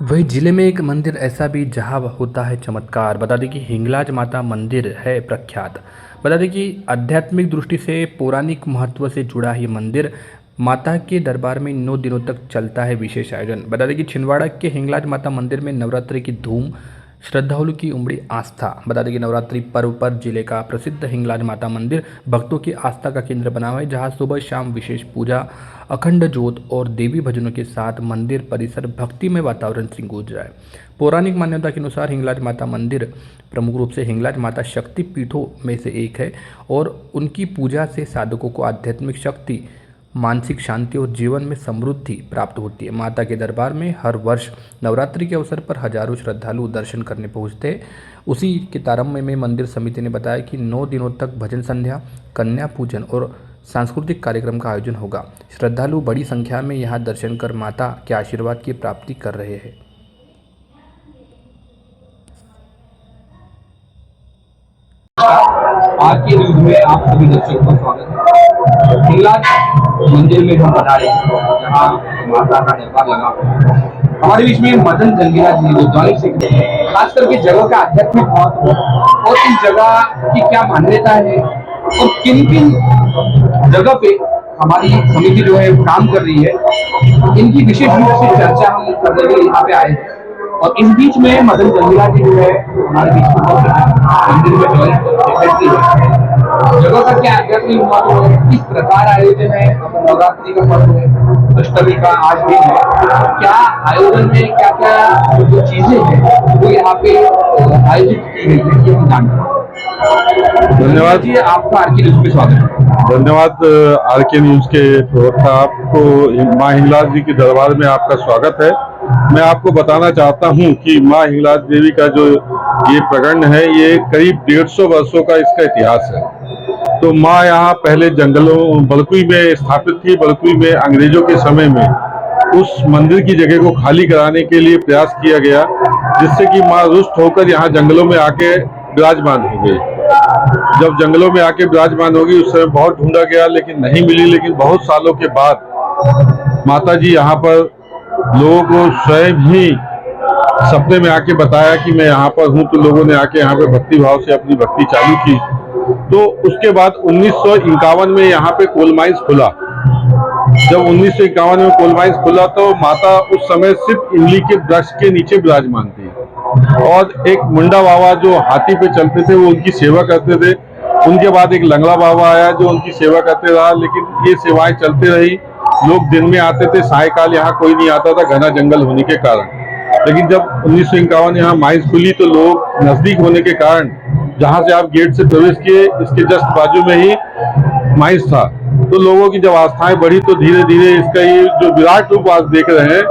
वही जिले में एक मंदिर ऐसा भी जहाँ होता है चमत्कार। बता दें कि हिंगलाज माता मंदिर है प्रख्यात। बता दें कि आध्यात्मिक दृष्टि से पौराणिक महत्व से जुड़ा ये मंदिर माता के दरबार में 9 दिनों तक चलता है विशेष आयोजन। बता दें कि छिंदवाड़ा के हिंगलाज माता मंदिर में नवरात्रि की धूम, श्रद्धालु की उमड़ी आस्था। बता दें कि नवरात्रि पर्व पर जिले का प्रसिद्ध हिंगलाज माता मंदिर भक्तों की आस्था का केंद्र बना हुआ है, जहां सुबह शाम विशेष पूजा, अखंड ज्योत और देवी भजनों के साथ मंदिर परिसर भक्तिमय वातावरण से गूंज रहा है। पौराणिक मान्यता के अनुसार हिंगलाज माता मंदिर प्रमुख रूप से हिंगलाज माता शक्ति पीठों में से एक है और उनकी पूजा से साधकों को आध्यात्मिक शक्ति, मानसिक शांति और जीवन में समृद्धि प्राप्त होती है। माता के दरबार में हर वर्ष नवरात्रि के अवसर पर हजारों श्रद्धालु दर्शन करने पहुंचते हैं। उसी के तारतम्य में मंदिर समिति ने बताया कि 9 दिनों तक भजन संध्या, कन्या पूजन और सांस्कृतिक कार्यक्रम का आयोजन होगा। श्रद्धालु बड़ी संख्या में यहां दर्शन कर माता के आशीर्वाद की प्राप्ति कर रहे हैं। आज के न्यूज में आप सभी दर्शकों का स्वागत है। हिंगलाज मंदिर में हम बता रहे हैं जहाँ माता का दरबार लगा हुआ है। हमारे बीच में मदन जंगीला जी जो जॉइंट सेक्रेटरी, खास करके जगह का आध्यात्मिक महत्व और इस जगह की क्या मान्यता है और किन किन जगह पे हमारी समिति जो है काम कर रही है, इनकी विशेष रूप से चर्चा हम करने के लिए यहाँ पे आए हैं। और इस बीच में मदन जंगीला जी जो है हमारे बीच में मंदिर में जॉइंट सेक्रेटरी है। जगह का क्या आध्यात्मिक महत्व है, किस प्रकार आयोजन है, नवरात्रि का पर्व है, अष्टमी का आज भी है, क्या आयोजन में क्या क्या जो चीजें हैं वो यहाँ पे आयोजित की गई है, ये हम जानते हैं। धन्यवाद जी, आपका आर के न्यूज में स्वागत है। धन्यवाद। आर के न्यूज के प्रवक्ता आपको माँ हिंगलाज जी के दरबार में आपका स्वागत है। मैं आपको बताना चाहता हूं कि माँ हिंगलाज देवी का जो ये प्रकरण है, ये करीब 150 वर्षों का इसका इतिहास है। तो माँ यहाँ पहले जंगलों बलकुई में स्थापित थी। बलकुई में अंग्रेजों के समय में उस मंदिर की जगह को खाली कराने के लिए प्रयास किया गया, जिससे कि माँ रुष्ट होकर यहाँ जंगलों में आके विराजमान हो गई। जब जंगलों में आके विराजमान होगी उस समय बहुत ढूंढा गया लेकिन नहीं मिली। लेकिन बहुत सालों के बाद माता जी यहाँ पर लोगों को स्वयं ही सपने में आके बताया कि मैं यहाँ पर हूँ, तो लोगों ने आके यहाँ पे भक्ति भाव से अपनी भक्ति चालू की। तो उसके बाद 1951 में यहाँ पे कोल माइंस खुला। जब 1951 में कोल माइंस खुला तो माता उस समय सिर्फ इमली के वृक्ष के नीचे विराजमान थी और एक मुंडा बाबा जो हाथी पे चलते थे वो उनकी सेवा करते थे। उनके बाद एक लंगड़ा बाबा आया जो उनकी सेवा करते रहा, लेकिन ये सेवाएं चलती रही। लोग दिन में आते थे, सायकाल यहाँ कोई नहीं आता था घना जंगल होने के कारण। लेकिन जब 1951 यहाँ माइंस खुली तो लोग नजदीक होने के कारण जहाँ से आप गेट से प्रवेश किए इसके जस्ट बाजू में ही माइंस था। तो लोगों की जब आस्थाएं बढ़ी तो धीरे धीरे इसका ये जो विराट रूप आज देख रहे हैं,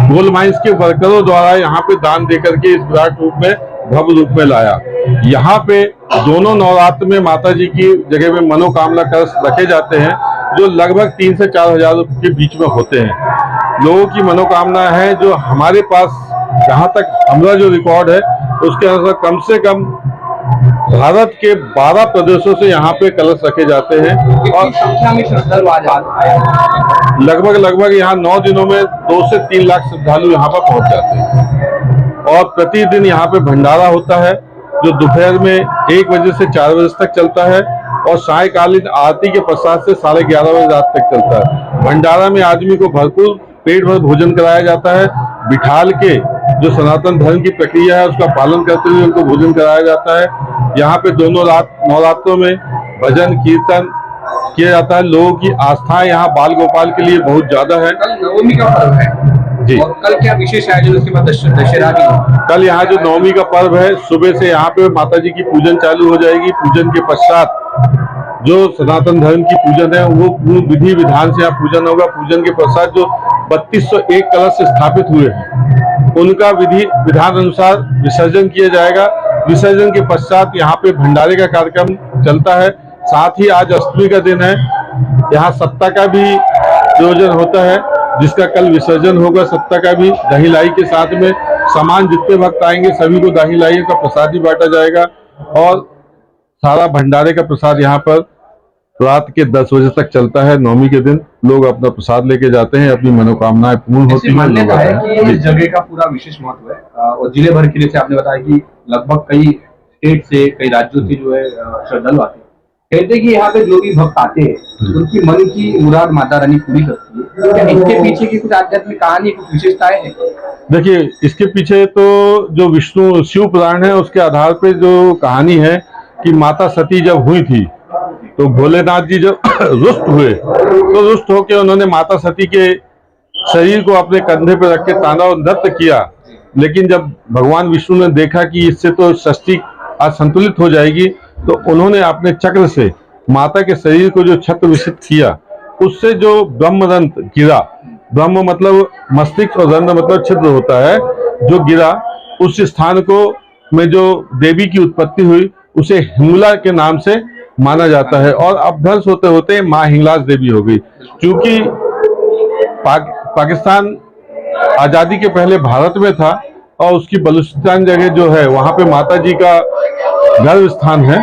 गोल माइंस के वर्करों द्वारा यहाँ पे दान देकर के इस विराट रूप में भव्य रूप में लाया। यहाँ पे दोनों नवरात्र में माता जी की जगह में मनोकामना कलश रखे जाते हैं जो लगभग 3 से 4 हजार के बीच में होते हैं। लोगों की मनोकामना है जो हमारे पास जहाँ तक हमारा जो रिकॉर्ड है उसके अनुसार कम से कम भारत के 12 प्रदेशों से यहाँ पे कलश रखे जाते हैं और संख्या में श्रद्धालु आज लगभग यहाँ 9 दिनों में 2 से 3 लाख श्रद्धालु यहाँ पर पहुंच जाते हैं। और प्रतिदिन यहाँ पे भंडारा होता है जो दोपहर में 1 बजे से 4 बजे तक चलता है और सायकालीन आरती के पश्चात से 11:30 बजे रात तक चलता है। भंडारा में आदमी को भरपूर पेट भर भोजन कराया जाता है। बिठाल के जो सनातन धर्म की प्रक्रिया है उसका पालन करते हुए उनको भोजन कराया जाता है। यहाँ पे दोनों नवरात्रों में भजन कीर्तन किया जाता है। लोगों की आस्थाएं यहाँ बाल गोपाल के लिए बहुत ज्यादा है। कल नवमी का पर्व है जी, और कल क्या विशेष आयोजन, उसके बाद दशहरा भी। कल यहाँ जो नवमी का पर्व है, सुबह से यहाँ पे माता जी की पूजन चालू हो जाएगी। पूजन के पश्चात जो सनातन धर्म की पूजन है वो पूर्ण विधि विधान से यहाँ पूजन होगा। पूजन के पश्चात जो 3201 कलश स्थापित हुए हैं उनका विधि विधान अनुसार विसर्जन किया जाएगा। विसर्जन के पश्चात यहाँ पे भंडारे का कार्यक्रम चलता है। साथ ही आज अष्टमी का दिन है, यहाँ सत्ता का भी आयोजन होता है जिसका कल विसर्जन होगा। सत्ता का भी दही लाई के साथ में सामान जितने भक्त आएंगे सभी को दही लाई का प्रसाद ही बांटा जाएगा और सारा भंडारे का प्रसाद यहाँ पर रात के 10 बजे तक चलता है नवमी के दिन। लोग अपना प्रसाद लेके जाते हैं, अपनी मनोकामनाएं पूर्ण होती ऐसी हैं। मान्यता है लोग कि आते हैं। इस जगह का पूरा विशेष महत्व है और जिले भर के जैसे आपने बताया कि लगभग कई स्टेट से कई राज्यों से जो है श्रद्धालु आते हैं। कहते हैं कि यहाँ पे जो भी भक्त आते हैं उनकी मन की मुराद माता रानी पूरी करती है। क्या इसके पीछे की कुछ आध्यात्मिक कहानी, कुछ विशेषताएं हैं? देखिए, इसके पीछे तो जो विष्णु शिव पुराण है उसके आधार पे जो कहानी है कि माता सती जब हुई थी तो भोलेनाथ जी जब रुष्ट हुए तो रुष्ट होकर उन्होंने माता सती के शरीर को अपने कंधे पर रख के तांडव नृत्य किया। लेकिन जब भगवान विष्णु ने देखा कि इससे तो सृष्टि असंतुलित हो जाएगी तो उन्होंने अपने चक्र से माता के शरीर को जो छत्र विक्षित किया उससे जो ब्रह्मरंध्र गिरा, ब्रह्म मतलब मस्तिष्क और रंध्र मतलब छिद्र होता है, जो गिरा उस स्थान को में जो देवी की उत्पत्ति हुई उसे हिंगला के नाम से माना जाता है और अपभ्रंश होते होते माँ हिंगलाज देवी हो गई। क्योंकि पाकिस्तान आजादी के पहले भारत में था और उसकी बलूचिस्तान जगह जो है वहां पे माता जी का गर्भ स्थान है।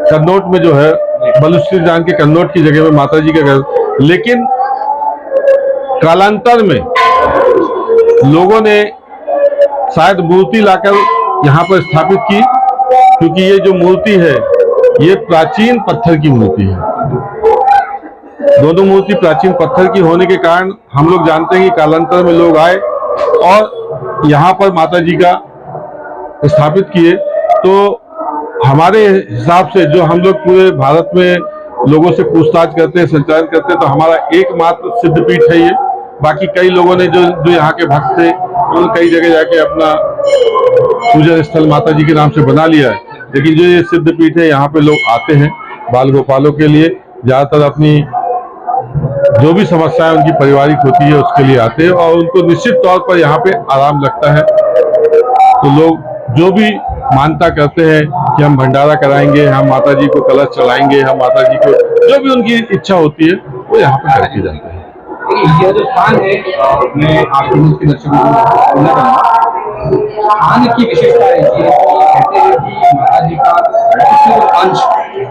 कन्नौज में जो है बलूचिस्तान के कन्नौज की जगह में माता जी का गर्भ, लेकिन कालांतर में लोगों ने शायद मूर्ति लाकर यहाँ पर स्थापित की, क्योंकि ये जो मूर्ति है ये प्राचीन पत्थर की मूर्ति है। दोनों मूर्ति प्राचीन पत्थर की होने के कारण हम लोग जानते हैं कि कालांतर में लोग आए और यहाँ पर माता जी का स्थापित किए। तो हमारे हिसाब से जो हम लोग पूरे भारत में लोगों से पूछताछ करते हैं, संचालन करते हैं, तो हमारा एकमात्र सिद्धपीठ है ये। बाकी कई लोगों ने जो यहाँ के भक्त थे उन्होंने कई जगह जाके अपना पूजन स्थल माता जी के नाम से बना लिया है, लेकिन जो ये सिद्धपीठ है यहाँ पे लोग आते हैं बाल गोपालों के लिए, ज्यादातर अपनी जो भी समस्याएं उनकी पारिवारिक होती है उसके लिए आते हैं और उनको निश्चित तौर पर यहाँ पे आराम लगता है। तो लोग जो भी मानता करते हैं कि हम भंडारा कराएंगे, हम माता जी को कलश चढ़ाएंगे, हम माता जी को जो भी उनकी इच्छा होती है वो यहाँ पे करके जाते हैं। यह जो स्थान है मैं आपके मुझ के दर्शकों को बोलना चाहूँगा, स्थान की विशेषता ऐसी है कहते हैं कि माता जी का अंश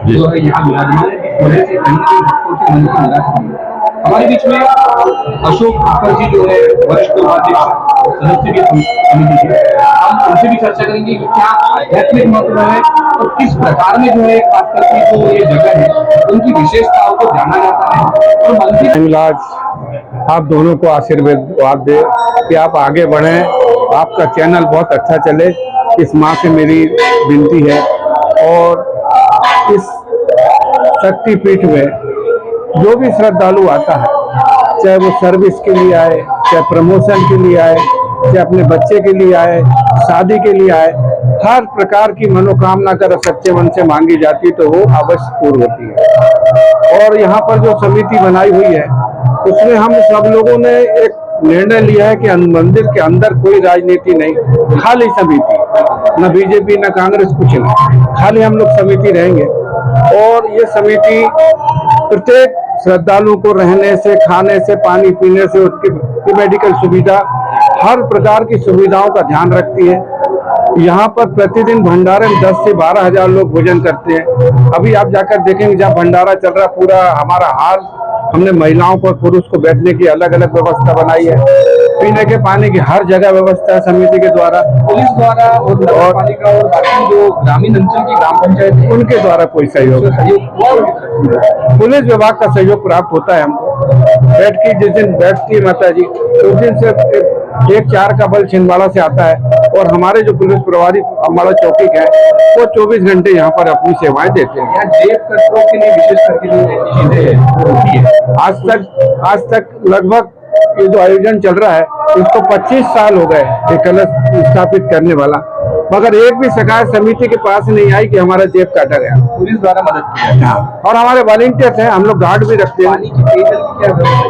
जो है यहाँ विराजमान है, इस वजह से कहीं कहीं भक्तों के मन की निराश हुई है। हमारे बीच में अशोक ठाकर जी जो है वरिष्ठ उपाध्यक्ष सदस्य भी समिति के, हम उनसे भी चर्चा करेंगे कि क्या आध्यात्मिक महत्व है और किस प्रकार में जो है खास करके जो ये जगह है उनकी विशेषताओं को जाना जाता है। और मंदिर हिंगलाज आप दोनों को आशीर्वाद दे कि आप आगे बढ़ें, आपका चैनल बहुत अच्छा चले, इस माँ से मेरी विनती है। और इस शक्तिपीठ में जो भी श्रद्धालु आता है, चाहे वो सर्विस के लिए आए, चाहे प्रमोशन के लिए आए, चाहे अपने बच्चे के लिए आए, शादी के लिए आए, हर प्रकार की मनोकामना कर सच्चे मन से मांगी जाती तो वो अवश्य पूर्ण होती है। और यहाँ पर जो समिति बनाई हुई है उसमें हम सब लोगों ने एक निर्णय लिया है कि मंदिर के अंदर कोई राजनीति नहीं, खाली समिति, न बीजेपी न कांग्रेस, कुछ नहीं, खाली हम लोग समिति रहेंगे। और ये समिति प्रत्येक श्रद्धालु को रहने से, खाने से, पानी पीने से, उसकी मेडिकल सुविधा, हर प्रकार की सुविधाओं का ध्यान रखती है। यहाँ पर प्रतिदिन भंडारे में 10 से 12 हजार लोग भोजन करते हैं। अभी आप जाकर देखेंगे जहाँ भंडारा चल रहा, पूरा हमारा हाल, हमने महिलाओं को पुरुष को बैठने की अलग अलग व्यवस्था बनाई है, पीने के पानी की हर जगह व्यवस्था है समिति के द्वारा, पुलिस द्वारा और नगर पालिका और बाकी जो ग्रामीण अंचल की ग्राम पंचायत उनके द्वारा कोई सहयोग पुलिस विभाग का सहयोग प्राप्त होता है हमको। बैठ की जिस दिन बैठती है माता जी उस दिन से 1-4 का बल छिंदवाड़ा से आता है और हमारे जो पुलिस प्रभारी हमारा चौकी है वो 24 घंटे यहाँ पर अपनी सेवाएं देते हैं। यहाँ जेब कतरों के लिए विशेष करके जो चीजें होती है, आज तक लगभग ये जो आयोजन चल रहा है इसको 25 साल हो गए ये कलश स्थापित करने वाला, मगर एक भी शिकायत समिति के पास नहीं आई कि हमारा जेब काटा गया। पुलिस द्वारा मदद किया और हमारे वॉलंटियर्स हैं, हम लोग गार्ड भी रखते हैं।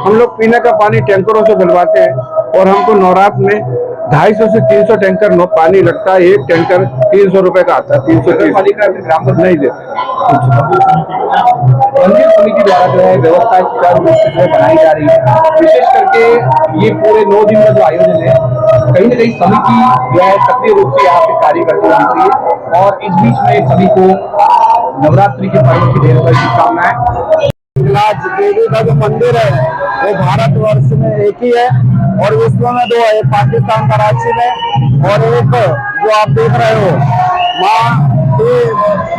हम लोग पीने का पानी टैंकरों से बुलवाते हैं और हमको नवरात्र में 250 से 300 टैंकर पानी लगता है। एक टैंकर 300 रुपए का आता है, 330 नहीं देते। मंदिर समिति द्वारा जो है व्यवस्था सुचारू रूप से बनाई जा रही है। विशेष करके ये पूरे 9 दिन का जो आयोजन है कहीं न कहीं समिति जो है सक्रिय रूप से यहाँ पे कार्य करती रहती है और इस बीच में सभी को नवरात्रि के पर्व की ढेर सारी शुभकामनाएं। हिंगलाज देवी का जो मंदिर है वो भारतवर्ष में एक ही है और विश्व में दो है, एक पाकिस्तान कराची में और एक जो आप देख रहे हो माँ के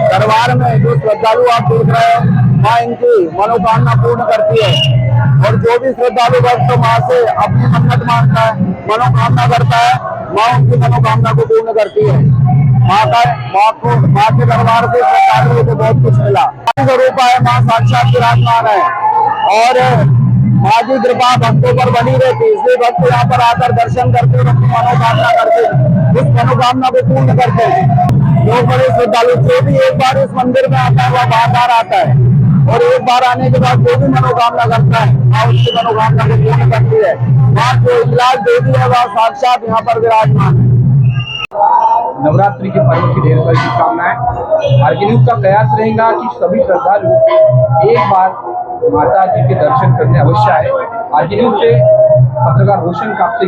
दरबार में जो श्रद्धालु आप देख रहे हो, माँ इनकी मनोकामना पूर्ण करती है। और जो भी श्रद्धालु भक्त माँ से अपनी मन्नत मांगता है, मनोकामना करता है, माँ उनकी मनोकामना को पूर्ण करती है। माँ के दरबार से श्रद्धालुओं को बहुत कुछ मिला। स्वरूप है, माँ साक्षात विराजमान है और माँ की कृपा भक्तों पर बनी रहती, इसलिए भक्त यहाँ पर आकर दर्शन करते हैं, अपनी मनोकामना करते हैं, उस मनोकामना को पूर्ण करते हैं। जो बड़े श्रद्धालु जो भी एक बार इस मंदिर में आता है वह बार-बार आता है और एक बार आने के बाद जो भी मनोकामना करता है माँ उसकी मनोकामना को पूर्ण करती है। माँ जो हिंगलाज देवी है वह साक्षात यहाँ पर विराजमान है। नवरात्रि के पर्व की ढेर सारी शुभकामनाएं। आरके न्यूज का प्रयास रहेगा कि सभी श्रद्धालु एक बार माता जी के दर्शन करने अवश्य आए। आरके न्यूज से पत्रकार रोशन कापसे।